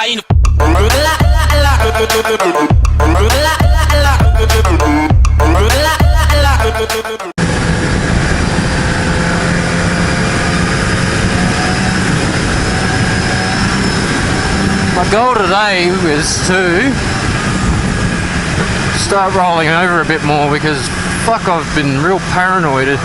Wine. My goal today was to start rolling over a bit more because fuck, I've been real paranoid.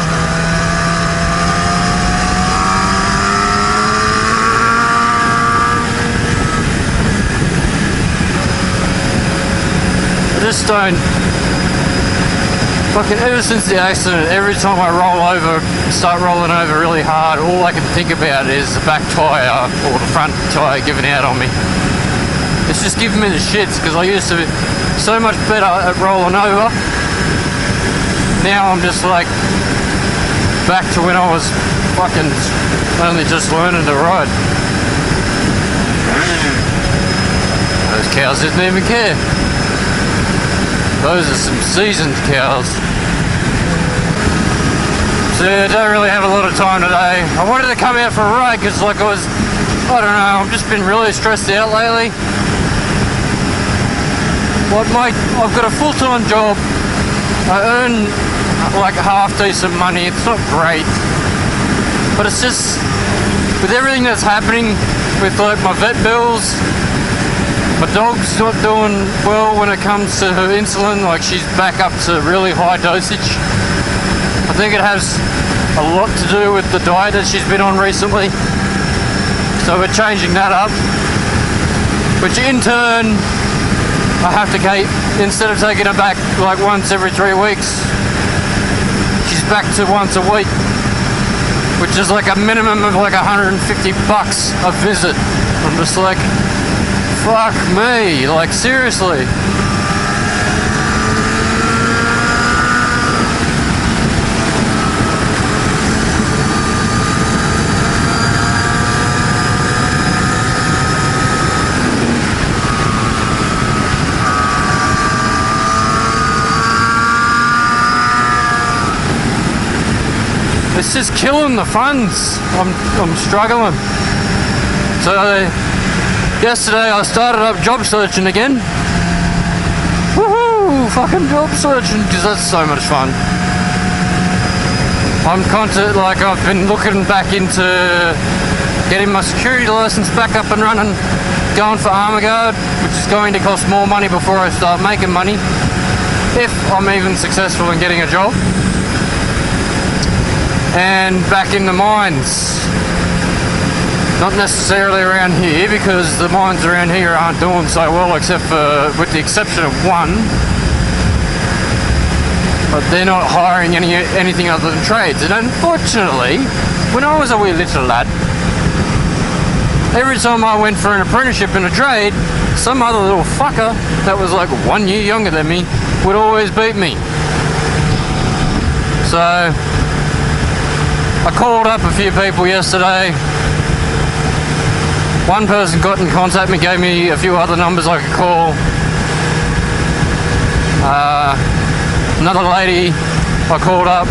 I just don't fucking, ever since the accident, every time I roll over, start rolling over really hard, all I can think about is the back tyre or the front tyre giving out on me. It's just giving me the shits because I used to be so much better at rolling over. Now I'm just like back to when I was fucking only just learning to ride. Those cows didn't even care. Those are some seasoned cows. So yeah, I don't really have a lot of time today. I wanted to come out for a ride because like I don't know, I've just been really stressed out lately. Like I've got a full-time job. I earn like half decent money. It's not great, but it's just with everything that's happening with like my vet bills. My dog's not doing well when it comes to her insulin. Like she's back up to really high dosage. I think it has a lot to do with the diet that she's been on recently. So we're changing that up, which in turn I have to keep, instead of taking her back like once every 3 weeks, she's back to once a week, which is like a minimum of like $150 a visit. I'm just like, fuck me, like seriously. It's just killing the funds. I'm struggling. So yesterday I started up job searching again. Woohoo! Fucking job searching, because that's so much fun. I've been looking back into getting my security license back up and running, going for armor guard, which is going to cost more money before I start making money, if I'm even successful in getting a job. And back in the mines, not necessarily around here because the mines around here aren't doing so well, with the exception of one, but they're not hiring anything other than trades. And unfortunately, when I was a wee little lad, every time I went for an apprenticeship in a trade, some other little fucker that was like 1 year younger than me would always beat me. So I called up a few people yesterday. One person got in contact with me, gave me a few other numbers I could call. Another lady I called up.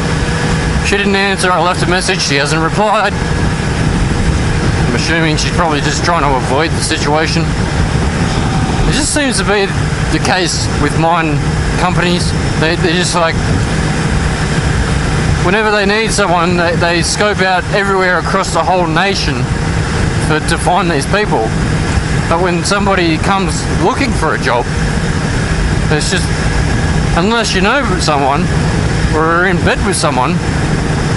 She didn't answer. I left a message. She hasn't replied. I'm assuming she's probably just trying to avoid the situation. It just seems to be the case with mine companies. They're just like, whenever they need someone, they scope out everywhere across the whole nation to find these people. But when somebody comes looking for a job, it's just, unless you know someone or are in bed with someone,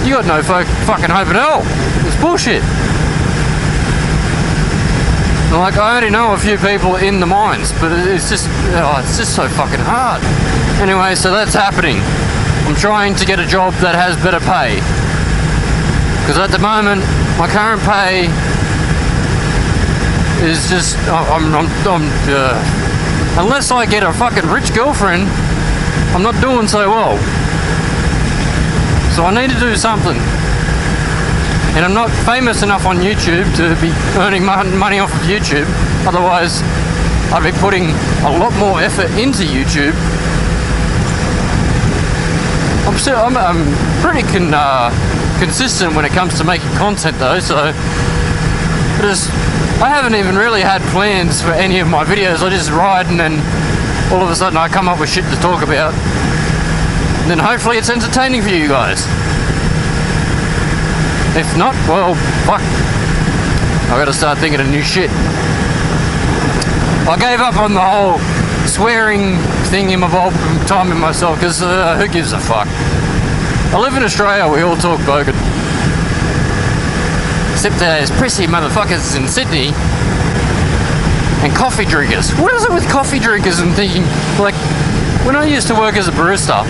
you got no fucking hope at all. It's bullshit. Like, I already know a few people in the mines, but it's just so fucking hard. Anyway, so that's happening. I'm trying to get a job that has better pay, because at the moment my current pay is just unless I get a fucking rich girlfriend, I'm not doing so well. So I need to do something, and I'm not famous enough on YouTube to be earning money off of YouTube. Otherwise I'd be putting a lot more effort into YouTube. I'm pretty consistent when it comes to making content though, so I haven't even really had plans for any of my videos. I just ride and then all of a sudden I come up with shit to talk about. And then hopefully it's entertaining for you guys. If not, well, fuck. I gotta start thinking of new shit. I gave up on the whole swearing thing in my time in myself because who gives a fuck? I live in Australia, we all talk bogan. Except there's prissy motherfuckers in Sydney and coffee drinkers. What is it with coffee drinkers and thinking, like, when I used to work as a barista,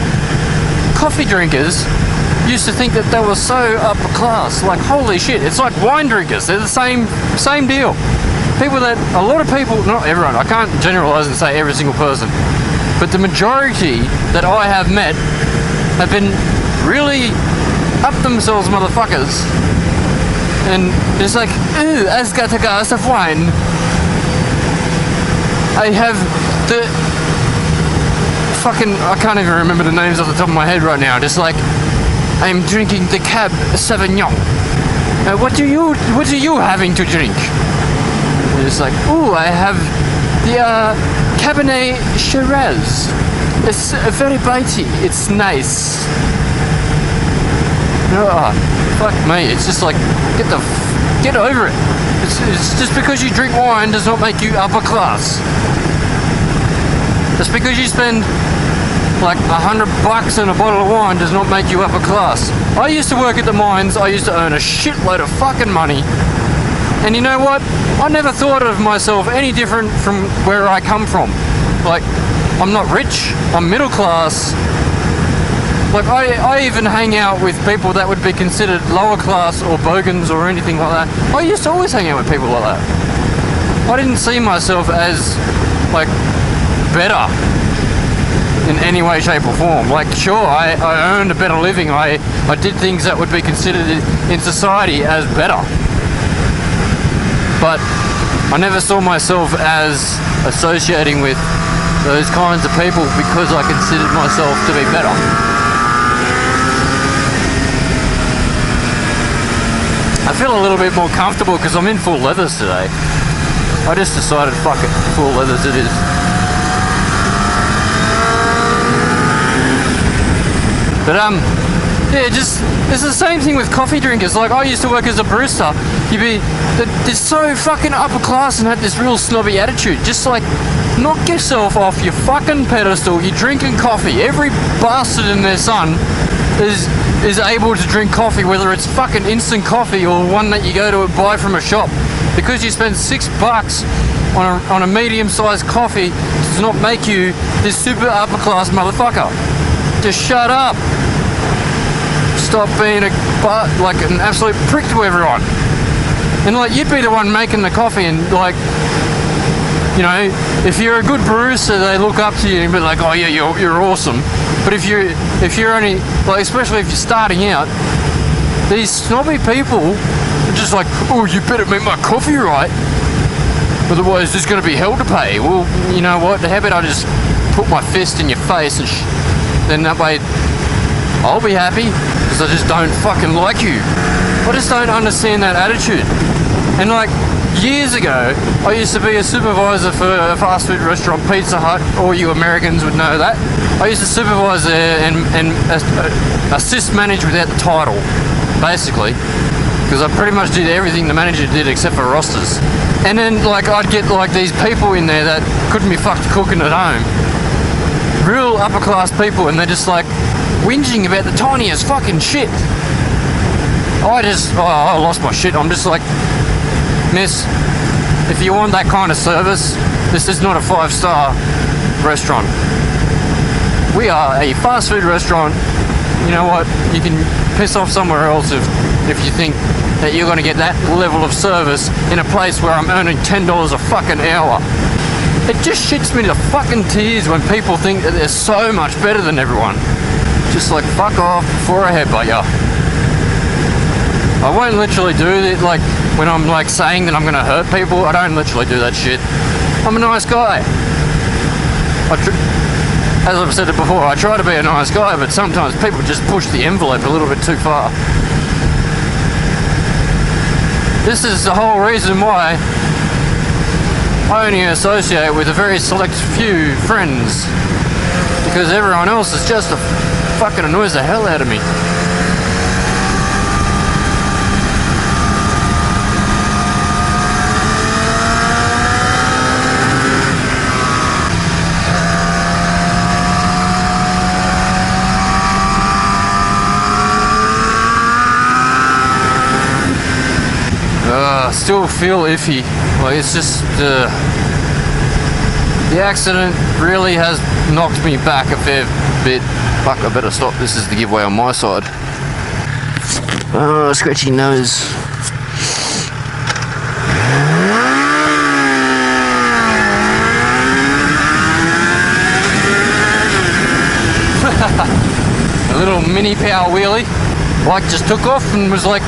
coffee drinkers used to think that they were so upper class. Like, holy shit, it's like wine drinkers. They're the same deal. People that, a lot of people, not everyone, I can't generalize and say every single person, but the majority that I have met have been really up themselves motherfuckers. And it's like, ooh, I've got a glass of wine. I have the fucking, I can't even remember the names off the top of my head right now. Just like, I'm drinking the Cab Sauvignon. What are you having to drink? And it's like, ooh, I have the Cabernet Shiraz. It's very bitey. It's nice. Oh, fuck me. It's just like, get over it. It's just because you drink wine does not make you upper class. Just because you spend like $100 on a bottle of wine does not make you upper class. I used to work at the mines. I used to earn a shitload of fucking money. And you know what? I never thought of myself any different from where I come from. Like, I'm not rich. I'm middle class. Like, I even hang out with people that would be considered lower class or bogans or anything like that. I used to always hang out with people like that. I didn't see myself as, like, better in any way, shape or form. Like, sure, I earned a better living. I did things that would be considered in society as better. But I never saw myself as associating with those kinds of people because I considered myself to be better. I feel a little bit more comfortable because I'm in full leathers today. I just decided, fuck it, full leathers it is. But yeah, just it's the same thing with coffee drinkers. Like, I used to work as a barista. They're so fucking upper class and had this real snobby attitude. Just like, knock yourself off your fucking pedestal. You're drinking coffee. Every bastard and their son is able to drink coffee, whether it's fucking instant coffee or one that you go to buy from a shop. Because you spend $6 on a medium-sized coffee does not make you this super upper class motherfucker. Just shut up. Stop being like an absolute prick to everyone. And like, you'd be the one making the coffee, and like, you know, if you're a good barista, they look up to you and be like, oh yeah, you're awesome. But if you're only, like, especially if you're starting out, these snobby people are just like, oh, you better make my coffee right, otherwise there's going to be hell to pay. Well, you know what? How about I just put my fist in your face and then that way I'll be happy because I just don't fucking like you. I just don't understand that attitude. And like, years ago, I used to be a supervisor for a fast food restaurant, Pizza Hut. All you Americans would know that. I used to supervise there and assist manage without the title, basically, because I pretty much did everything the manager did except for rosters. And then like, I'd get like these people in there that couldn't be fucked cooking at home. Real upper class people, and they're just like whinging about the tiniest fucking shit. I lost my shit. I'm just like, miss, if you want that kind of service, this is not a 5-star restaurant. We are a fast food restaurant. You know what? You can piss off somewhere else if you think that you're going to get that level of service in a place where I'm earning $10 a fucking hour. It just shits me to fucking tears when people think that they're so much better than everyone. Just like, fuck off before I headbutt ya. I won't literally do it, like, when I'm like saying that I'm gonna hurt people. I don't literally do that shit. I'm a nice guy. As I've said it before, I try to be a nice guy, but sometimes people just push the envelope a little bit too far. This is the whole reason why I only associate with a very select few friends, because everyone else is just fucking annoys the hell out of me. I still feel iffy. Like, it's just the accident really has knocked me back a fair bit. Fuck, I better stop. This is the giveaway on my side. Oh, scratchy nose. A little mini power wheelie. Like, just took off and was like,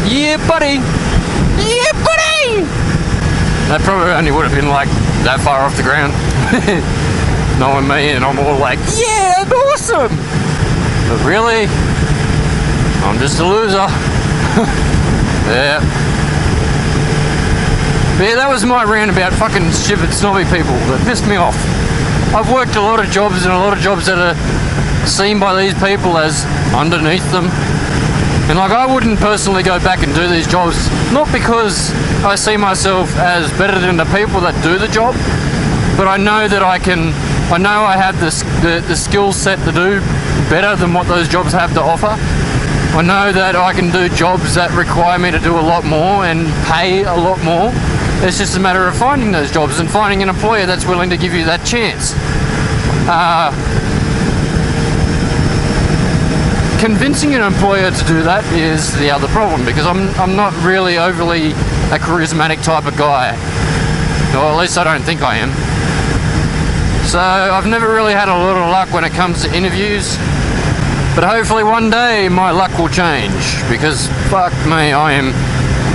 yeah buddy, yeah buddy. That probably only would have been like that far off the ground. Knowing me, and I'm all like, yeah, awesome. But really, I'm just a loser. Yeah. But yeah, that was my rant about fucking stupid snobby people that pissed me off. I've worked a lot of jobs, and a lot of jobs that are seen by these people as underneath them. And like, I wouldn't personally go back and do these jobs, not because I see myself as better than the people that do the job, but I know that I have the skill set to do better than what those jobs have to offer. I know that I can do jobs that require me to do a lot more and pay a lot more. It's just a matter of finding those jobs and finding an employer that's willing to give you that chance. Convincing an employer to do that is the other problem, because I'm not really overly a charismatic type of guy. Or at least I don't think I am. So I've never really had a lot of luck when it comes to interviews. But hopefully one day my luck will change, because fuck me, I am,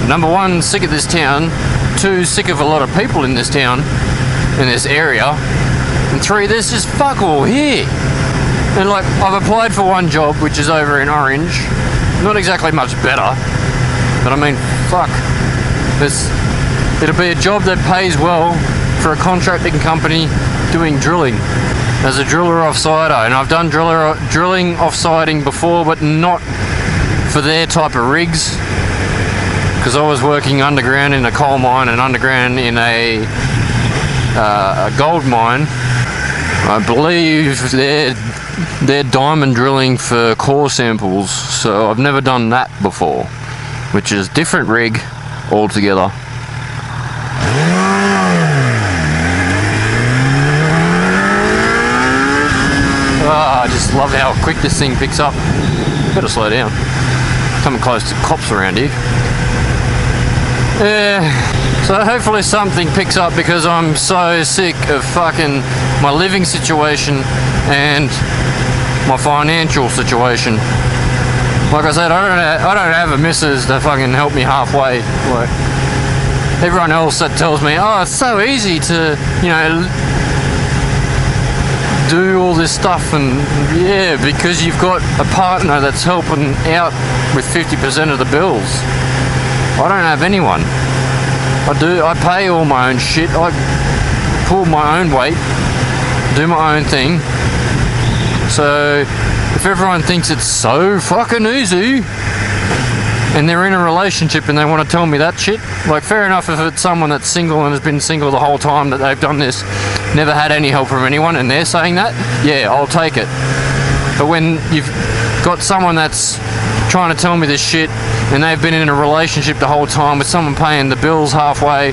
number one, sick of this town, two, sick of a lot of people in this town, in this area, and three, there's just fuck all here. And like, I've applied for one job, which is over in Orange. Not exactly much better, but I mean, fuck. It'll be a job that pays well for a contracting company doing drilling. As a driller off-sider, and I've done drilling off-siding before, but not for their type of rigs. Because I was working underground in a coal mine and underground in a gold mine. I believe they're diamond drilling for core samples, so I've never done that before, which is different rig altogether. I just love how quick this thing picks up. Better slow down. Coming close to cops around here. Yeah, so hopefully something picks up, because I'm so sick of fucking my living situation and my financial situation. Like I said, I don't have a missus to fucking help me halfway. Like everyone else that tells me, oh, it's so easy to, you know, do all this stuff, and yeah, because you've got a partner that's helping out with 50% of the bills. I don't have anyone. I pay all my own shit. I pull my own weight, do my own thing. So if everyone thinks it's so fucking easy and they're in a relationship and they want to tell me that shit, like, fair enough if it's someone that's single and has been single the whole time that they've done this, never had any help from anyone, and they're saying that, yeah, I'll take it. But when you've got someone that's trying to tell me this shit and they've been in a relationship the whole time with someone paying the bills halfway,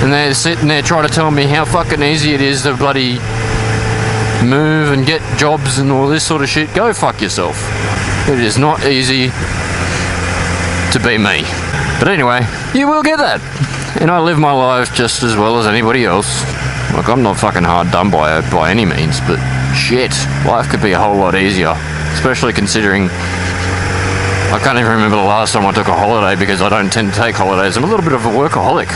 and they're sitting there trying to tell me how fucking easy it is to bloody move and get jobs and all this sort of shit, go fuck yourself. It is not easy to be me. But anyway, you will get that. And I live my life just as well as anybody else. Like, I'm not fucking hard done by any means, but shit, life could be a whole lot easier. Especially considering I can't even remember the last time I took a holiday, because I don't tend to take holidays. I'm a little bit of a workaholic.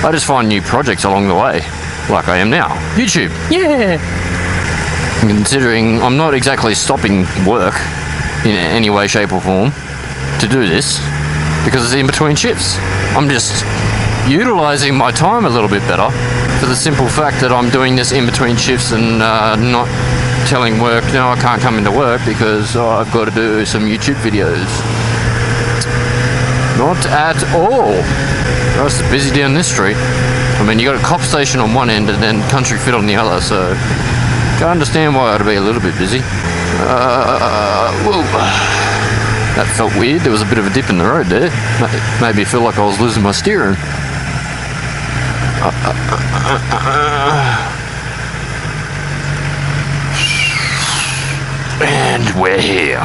I just find new projects along the way, like I am now. YouTube, yeah! And considering I'm not exactly stopping work in any way, shape or form to do this, because it's in between shifts. I'm just utilising my time a little bit better for the simple fact that I'm doing this in between shifts and not telling work, no, I can't come into work because I've got to do some YouTube videos. Not at all. It's busy down this street. I mean, you got a cop station on one end and then Country Fit on the other, so can't understand why it'd be a little bit busy. Whoa. That felt weird. There was a bit of a dip in the road there. Made me feel like I was losing my steering. And we're here.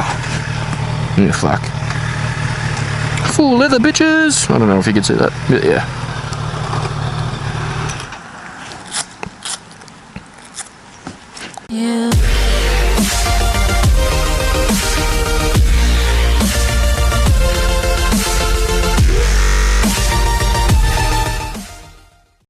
Yeah, fuck. Full leather, bitches. I don't know if you can see that. But yeah.